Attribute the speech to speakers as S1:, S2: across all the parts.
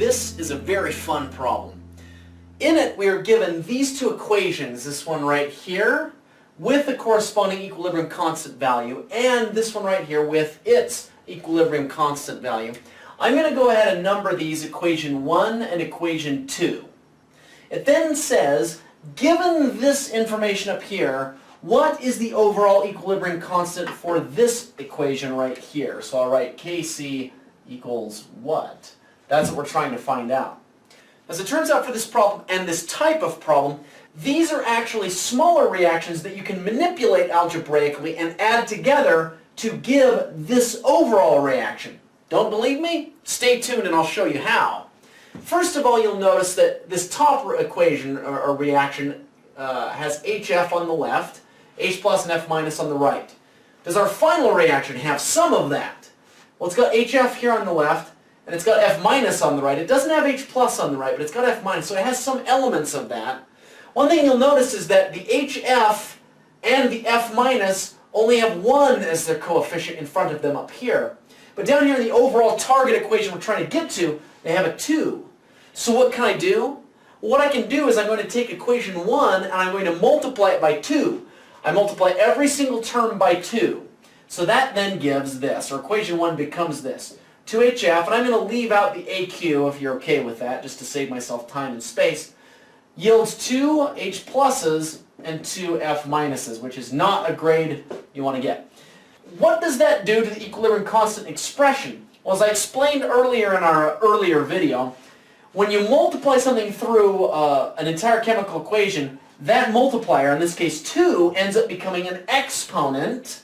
S1: This is a very fun problem. In it, we are given these two equations, this one right here, with the corresponding equilibrium constant value, and this one right here with its equilibrium constant value. I'm going to go ahead and number these equation 1 and equation 2. It then says, given this information up here, what is the overall equilibrium constant for this equation right here? So I'll write Kc equals what? That's what we're trying to find out. As it turns out for this problem and this type of problem, these are actually smaller reactions that you can manipulate algebraically and add together to give this overall reaction. Don't believe me? Stay tuned and I'll show you how. First of all, you'll notice that this top equation or reaction has HF on the left, H plus and F minus on the right. Does our final reaction have some of that? Well, it's got HF here on the left, and it's got F minus on the right. It doesn't have H plus on the right, but it's got F minus, so it has some elements of that. One thing you'll notice is that the HF and the F minus only have 1 as their coefficient in front of them up here. But down here in the overall target equation we're trying to get to, they have a 2. So what can I do? Well, what I can do is I'm going to take equation 1 and I'm going to multiply it by 2. I multiply every single term by 2. So that then gives this, or equation 1 becomes this. 2HF, and I'm going to leave out the AQ if you're okay with that, just to save myself time and space, yields 2 H pluses and 2 F minuses, which is not a grade you want to get. What does that do to the equilibrium constant expression? Well, as I explained earlier in our earlier video, when you multiply something through an entire chemical equation, that multiplier, in this case 2, ends up becoming an exponent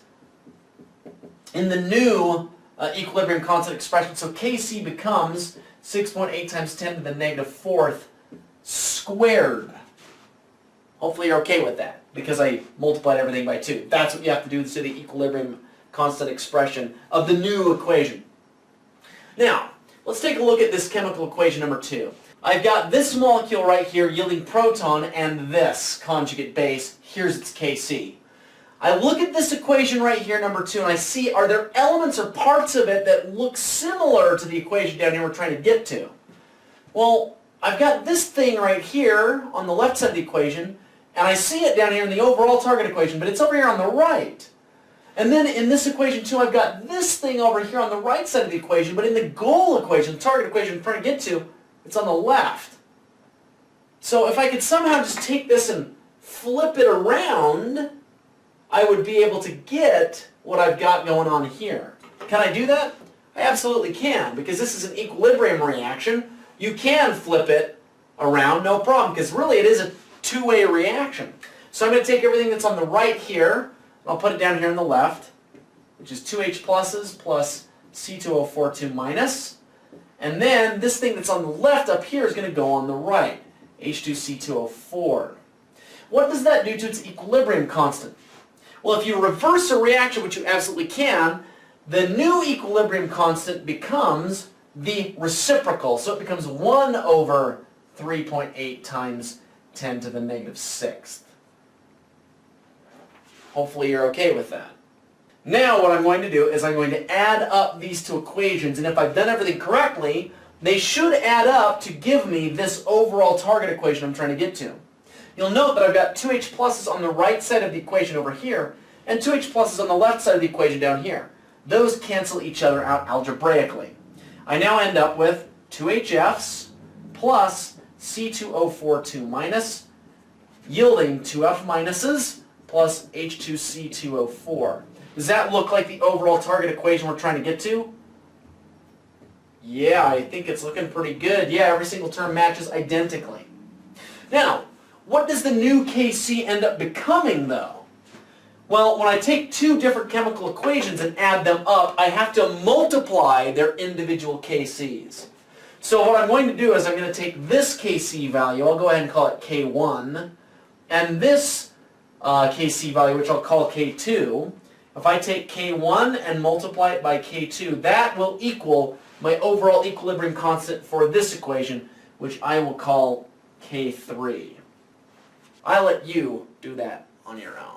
S1: in the new equilibrium constant expression. So Kc becomes 6.8 times 10 to the negative 4th squared. Hopefully you're okay with that, because I multiplied everything by 2. That's what you have to do to see the equilibrium constant expression of the new equation. Now, let's take a look at this chemical equation number 2. I've got this molecule right here yielding proton and this conjugate base. Here's its Kc. I look at this equation right here, number 2, and I see, are there elements or parts of it that look similar to the equation down here we're trying to get to? Well, I've got this thing right here on the left side of the equation, and I see it down here in the overall target equation, but it's over here on the right. And then in this equation 2, I've got this thing over here on the right side of the equation, but in the goal equation, the target equation I'm trying to get to, it's on the left. So if I could somehow just take this and flip it around, I would be able to get what I've got going on here. Can I do that? I absolutely can, because this is an equilibrium reaction. You can flip it around, no problem, because really it is a two-way reaction. So I'm going to take everything that's on the right here, I'll put it down here on the left, which is 2H pluses plus C2O42 minus. And then this thing that's on the left up here is going to go on the right, H2C2O4. What does that do to its equilibrium constant? Well, if you reverse a reaction, which you absolutely can, the new equilibrium constant becomes the reciprocal. So it becomes 1 over 3.8 times 10 to the negative 6th. Hopefully you're okay with that. Now what I'm going to do is I'm going to add up these two equations, and if I've done everything correctly, they should add up to give me this overall target equation I'm trying to get to. You'll note that I've got 2H pluses on the right side of the equation over here, and 2H pluses on the left side of the equation down here. Those cancel each other out algebraically. I now end up with 2HFs plus C2O42 minus, yielding 2F minuses plus H2C2O4. Does that look like the overall target equation we're trying to get to? Yeah, I think it's looking pretty good. Yeah, every single term matches identically. Now, what does the new Kc end up becoming, though? Well, when I take two different chemical equations and add them up, I have to multiply their individual Kc's. So what I'm going to do is I'm going to take this Kc value, I'll go ahead and call it K1, and this Kc value, which I'll call K2. If I take K1 and multiply it by K2, that will equal my overall equilibrium constant for this equation, which I will call K3. I'll let you do that on your own.